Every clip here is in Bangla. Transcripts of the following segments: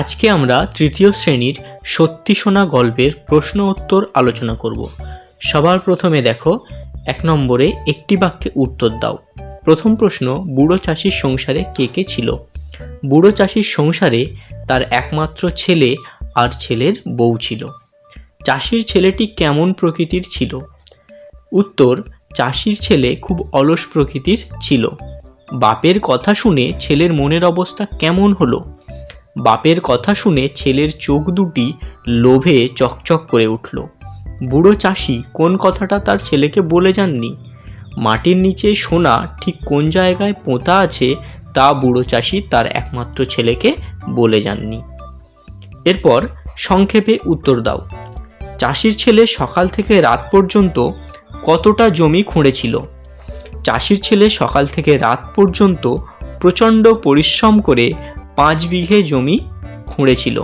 আজকে আমরা তৃতীয় শ্রেণীর সত্যি শোনা গল্পের প্রশ্ন উত্তর আলোচনা করব। সবার প্রথমে দেখো 1 নম্বরে একটি বাক্যে উত্তর দাও। প্রথম প্রশ্ন, বুড়ো চাষির সংসারে কে কে ছিল? বুড়ো চাষির সংসারে তার একমাত্র ছেলে আর ছেলের বউ ছিল। চাষির ছেলেটি কেমন প্রকৃতির ছিল? উত্তর, চাষির ছেলে খুব অলস প্রকৃতির ছিল। বাপের কথা শুনে ছেলের মনের অবস্থা কেমন হলো? বাপের কথা শুনে ছেলের চোখ দুটি লোভে চকচক করে উঠল। বুড়ো চাষি কোন কথাটা তার ছেলেকে বলে যাননি? মাটির নিচে সোনা ঠিক কোন জায়গায় পোঁতা আছে তা বুড়ো চাষি তার একমাত্র ছেলেকে বলে যাননি। এরপর সংক্ষেপে উত্তর দাও। চাষির ছেলে সকাল থেকে রাত পর্যন্ত কতটা জমি খুঁড়েছিল? চাষির ছেলে সকাল থেকে রাত পর্যন্ত প্রচণ্ড পরিশ্রম করে 5 বিঘে জমি খুঁড়েছিল।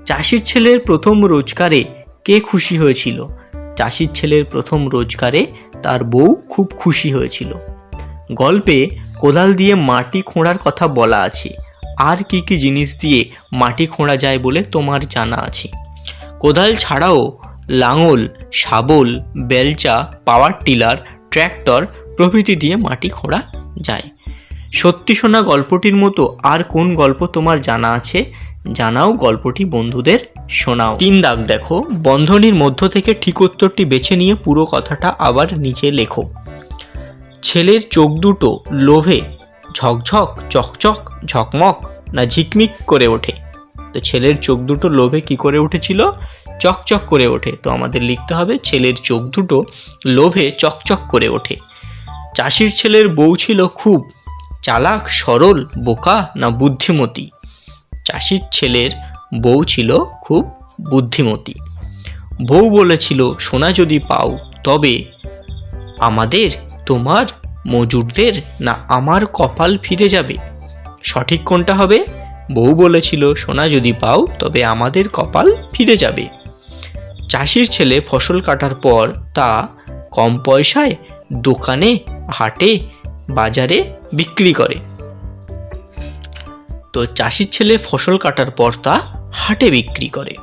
চাষির ছেলের প্রথম রোজগারে কে খুশি হয়েছিল? চাষির ছেলের প্রথম রোজগারে তার বউ খুব খুশি হয়েছিল। গল্পে কোদাল দিয়ে মাটি খোঁড়ার কথা বলা আছে। আর কি কি জিনিস দিয়ে মাটি খোঁড়া যায় বলে তোমার জানা আছে? কোদাল ছাড়াও লাঙল, শাবল, বেলচা, পাওয়ার টিলার, ট্র্যাক্টর প্রভৃতি দিয়ে মাটি খোঁড়া যায়। সত্যি শোনা গল্পটির মতো আর কোন গল্প তোমার জানা আছে? জানাও, গল্পটি বন্ধুদের শোনাও। 3 দাগ দেখো, বন্ধনীর মধ্য থেকে ঠিক উত্তরটি বেছে নিয়ে পুরো কথাটা আবার নিচে লেখো। ছেলের চোখ দুটো লোভে ঝকঝক, চকচক, ঝকমক না ঝিকমিক করে ওঠে? তো ছেলের চোখ দুটো লোভে কি করে উঠেছিল? চকচক করে ওঠে। তো আমাদের লিখতে হবে ছেলের চোখ দুটো লোভে চকচক করে ওঠে। চাষির ছেলের বউ ছিল খুব চালাক, সরল, বোকা না বুদ্ধিমতী? চাষির ছেলের বউ ছিল খুব বুদ্ধিমতী। বউ বলেছিল, সোনা যদি পাও তবে আমাদের, তোমার, মজুরদের না আমার কপাল ফিরে যাবে? সঠিক কোনটা হবে? বউ বলেছিল, সোনা যদি পাও তবে আমাদের কপাল ফিরে যাবে। চাষির ছেলে ফসল কাটার পর তা কম পয়সায় দোকানে, হাটে, বাজারে বিক্রি করে। তো চাষির ছেলে ফসল কাটার পর তা হাটে বিক্রি করে।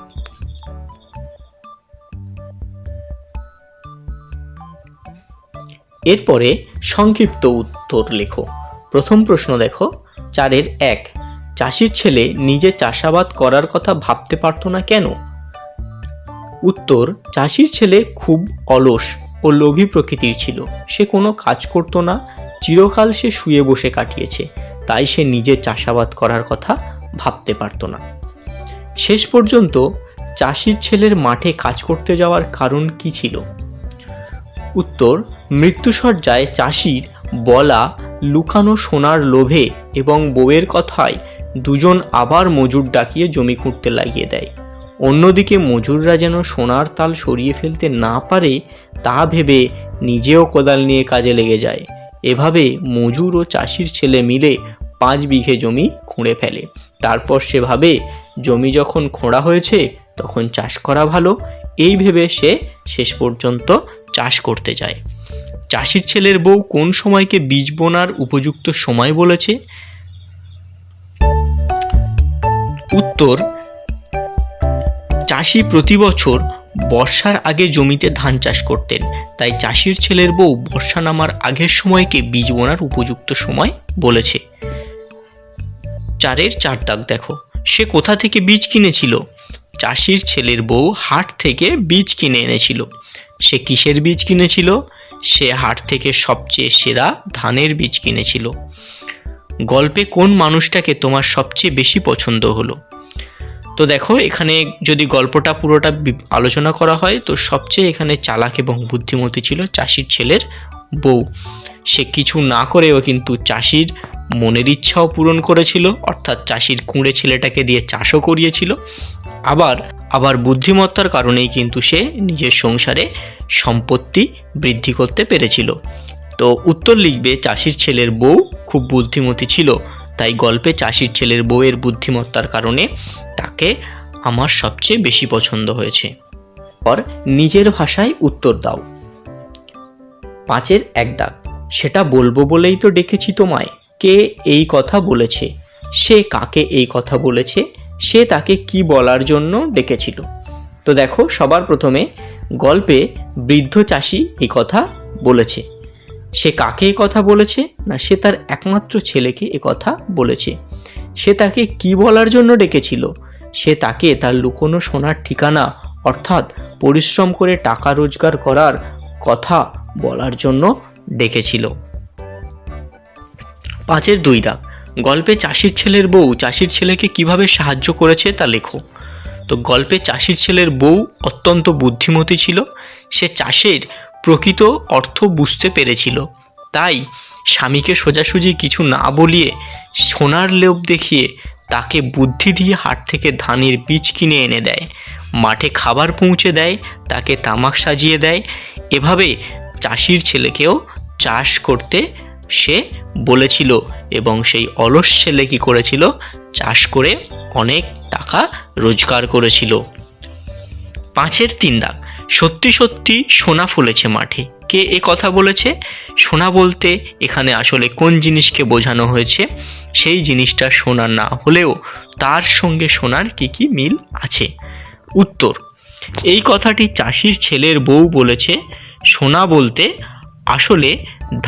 এরপরে সংক্ষিপ্ত উত্তর লেখো। প্রথম প্রশ্ন দেখো 4-এর 1, চাষির ছেলে নিজে চাষাবাদ করার কথা ভাবতে পারত না কেন? উত্তর, চাষির ছেলে খুব অলস ও লোভী প্রকৃতির ছিল। সে কোনো কাজ করত না, চিরকাল সে শুয়ে বসে কাটিয়েছে, তাই সে নিজে চাষাবাদ করার কথা ভাবতে পারত না। শেষ পর্যন্ত চাষির ছেলের মাঠে কাজ করতে যাওয়ার কারণ কি ছিল? উত্তর, মৃত্যুশয্যায় চাষির বলা লুকানো সোনার লোভে এবং বউয়ের কথায় দুজন আবার মজুর ডাকিয়ে জমি খুঁড়তে লাগিয়ে দেয়। অন্যদিকে মজুররা যেন সোনার তাল সরিয়ে ফেলতে না পারে তা ভেবে নিজেও কোদাল নিয়ে কাজে লেগে যায়। এভাবে মজুর ও চাষির ছেলে মিলে 5 বিঘে জমি খুঁড়ে ফেলে। তারপর সে ভাবে জমি যখন খোঁড়া হয়েছে তখন চাষ করা ভালো। এই ভেবে সে শেষ পর্যন্ত চাষ করতে যায়। চাষির ছেলের বউ কোন সময়কে বীজ বোনার উপযুক্ত সময় বলেছে? উত্তর, চাষি প্রতি বছর বর্ষার আগে জমিতে ধান চাষ করতেন, তাই চাষির ছেলের বউ বর্ষা নামার আগের সময়কে বীজ বোনার উপযুক্ত সময় বলেছে। 4-এর 4 দাগ দেখো, সে কোথা থেকে বীজ কিনেছিল? চাষির ছেলের বউ হাট থেকে বীজ কিনে এনেছিল। সে কিসের বীজ কিনেছিল? সে হাট থেকে সবচেয়ে সেরা ধানের বীজ কিনেছিল। গল্পে কোন মানুষটাকে তোমার সবচেয়ে বেশি পছন্দ হলো? তো দেখো, এখানে যদি গল্পটা পুরোটা আলোচনা করা হয় তো সবচেয়ে এখানে চালাক এবং বুদ্ধিমতী ছিল চাষির ছেলের বউ। সে কিছু না করেও কিন্তু চাষির মনের ইচ্ছাও পূরণ করেছিল, অর্থাৎ চাষির কুঁড়ে ছেলেটাকে দিয়ে চাষও করিয়েছিল। আবার বুদ্ধিমত্তার কারণেই কিন্তু সে নিজের সংসারে সম্পত্তি বৃদ্ধি করতে পেরেছিল। তো উত্তর লিখবে, চাষির ছেলের বউ খুব বুদ্ধিমতী ছিল, তাই গল্পে চাষির ছেলের বউয়ের বুদ্ধিমত্তার কারণে তাকে আমার সবচেয়ে বেশি পছন্দ হয়েছে। আর নিজের ভাষায় উত্তর দাও। 5-এর 1 দাগ, সেটা বলবো বলেই তো ডেকেছি তোমায়, কে এই কথা বলেছে? সে কাকে এই কথা বলেছে, সে তাকে কি বলার জন্য ডেকেছিল। তো দেখো, সবার প্রথমে গল্পে বৃদ্ধ চাষি এই কথা বলেছে। সে কাকে এই কথা বলেছে? না, সে তার একমাত্র ছেলেকে এ কথা বলেছে। সে তাকে কি বলার জন্য ডেকেছিল? সে তাকে তার লুকোনো সোনার ঠিকানা অর্থাৎ পরিশ্রম করে টাকা রোজগার করার কথা বলার জন্য ডেকেছিল। 5-এর 2 দাগ, গল্পে চাষির ছেলের বউ চাষির ছেলেকে কিভাবে সাহায্য করেছে তা লেখো। তো গল্পে চাষির ছেলের বউ অত্যন্ত বুদ্ধিমতী ছিল। সে চাষের প্রকৃত অর্থ বুঝতে পেরেছিল, তাই স্বামীকে সোজাসুজি কিছু না বলিয়ে সোনার লোভ দেখিয়ে তাকে বুদ্ধি দিয়ে হাট থেকে ধানের বীজ কিনে এনে দেয়, মাঠে খাবার পৌঁছে দেয়, তাকে তামাক সাজিয়ে দেয়। এভাবে চাষির ছেলেকেও চাষ করতে সে বলেছিল এবং সেই অলস ছেলে কী করেছিল? চাষ করে অনেক টাকা রোজগার করেছিল। 5-এর 3 দাগ, সত্যি সত্যি সোনা ফলেছে মাঠে, কে এ কথা বলেছে? সোনা বলতে এখানে আসলে কোন জিনিসকে বোঝানো হয়েছে? সেই জিনিসটা সোনা না হলেও তার সঙ্গে সোনার কি কি মিল আছে। উত্তর, এই কথাটি চাষির ছেলের বউ বলেছে। সোনা বলতে আসলে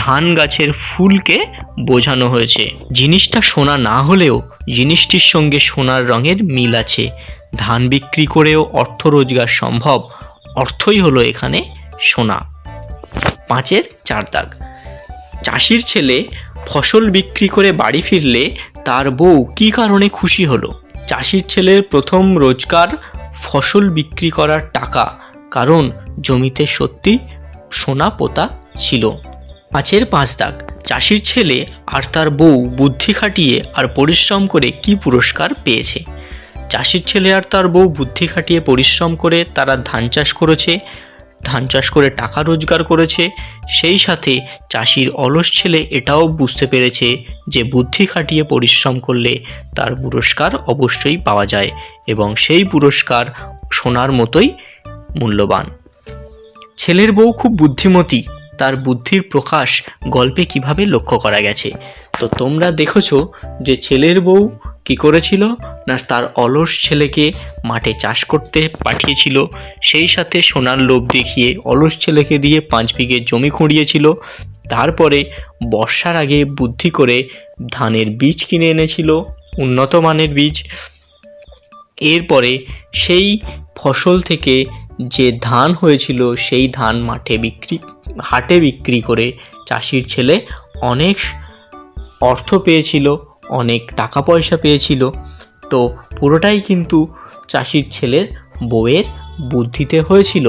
ধান গাছের ফুলকে বোঝানো হয়েছে। জিনিসটা সোনা না হলেও জিনিসটির সঙ্গে সোনার রঙের মিল আছে। ধান বিক্রি করেও অর্থ রোজগার সম্ভব, অর্থই হলো এখানে সোনা। 5-এর 4 দাগ, চাষির ছেলে ফসল বিক্রি করে বাড়ি ফিরলে তার বউ কী কারণে খুশি হলো? চাষির ছেলের প্রথম রোজগার ফসল বিক্রি করার টাকা, কারণ জমিতে সত্যি সোনা পোতা ছিল। 5-এর 5 দাগ, চাষির ছেলে আর তার বউ বুদ্ধি খাটিয়ে আর পরিশ্রম করে কি পুরস্কার পেয়েছে? চাষির ছেলে আর তার বউ বুদ্ধি খাটিয়ে পরিশ্রম করে তারা ধান চাষ করেছে, ধান চাষ করে টাকা রোজগার করেছে। সেই সাথে চাষির অলস ছেলে এটাও বুঝতে পেরেছে যে বুদ্ধি খাটিয়ে পরিশ্রম করলে তার পুরস্কার অবশ্যই পাওয়া যায় এবং সেই পুরস্কার সোনার মতোই মূল্যবান। ছেলের বউ খুব বুদ্ধিমতী, তার বুদ্ধির প্রকাশ গল্পে কিভাবে লক্ষ্য করা গেছে? তো তোমরা দেখেছো যে ছেলের বউ কি করেছিল? না, তার অলস ছেলেকে মাঠে চাষ করতে পাঠিয়েছিল, সেই সাথে সোনার লোভ দেখিয়ে অলস ছেলেকে দিয়ে 5 বিঘে জমি খুঁড়িয়েছিল। তারপরে বর্ষার আগে বুদ্ধি করে ধানের বীজ কিনে এনেছিল, উন্নত মানের বীজ। এরপরে সেই ফসল থেকে যে ধান হয়েছিল সেই ধান হাটে বিক্রি করে চাষির ছেলে অনেক অর্থ পেয়েছিল, অনেক টাকা পয়সা পেয়েছিল। তো পুরোটাই কিন্তু চাষির ছেলের বউয়ের বুদ্ধিতে হয়েছিল।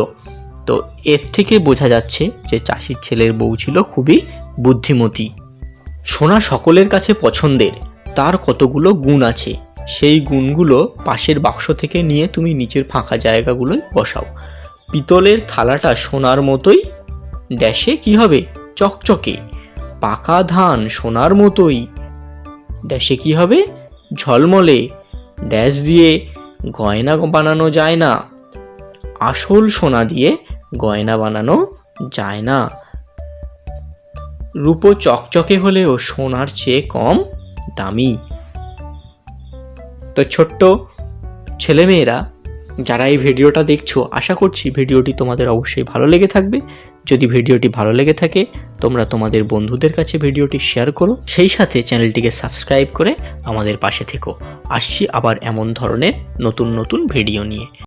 তো এর থেকে বোঝা যাচ্ছে যে চাষির ছেলের বউ ছিল খুবই বুদ্ধিমতী। সোনা সকলের কাছে পছন্দের, তার কতগুলো গুণ আছে, সেই গুণগুলো পাশের বাক্স থেকে নিয়ে তুমি নিচের ফাঁকা জায়গাগুলোয় বসাও। পিতলের থালাটা সোনার মতোই ড্যাশে কি হবে? চকচকে। পাকা ধান সোনার মতোই ড্যাশে কি হবে? ঝলমলে। ড্যাশ দিয়ে গয়না বানানো যায় না, আসল সোনা দিয়ে গয়না বানানো যায় না। রূপো চকচকে হলেও সোনার চেয়ে কম দামি। তো ছোট্ট ছেলেমেয়েরা যারা এই ভিডিওটা দেখছো, আশা করছি ভিডিওটি তোমাদের অবশ্যই ভালো লেগে থাকবে। যদি ভিডিওটি ভালো লেগে থাকে তোমরা তোমাদের বন্ধুদের কাছে ভিডিওটি শেয়ার করো, সেই সাথে চ্যানেলটিকে সাবস্ক্রাইব করে আমাদের পাশে থেকো। আসছি আবার এমন ধরনের নতুন নতুন ভিডিও নিয়ে।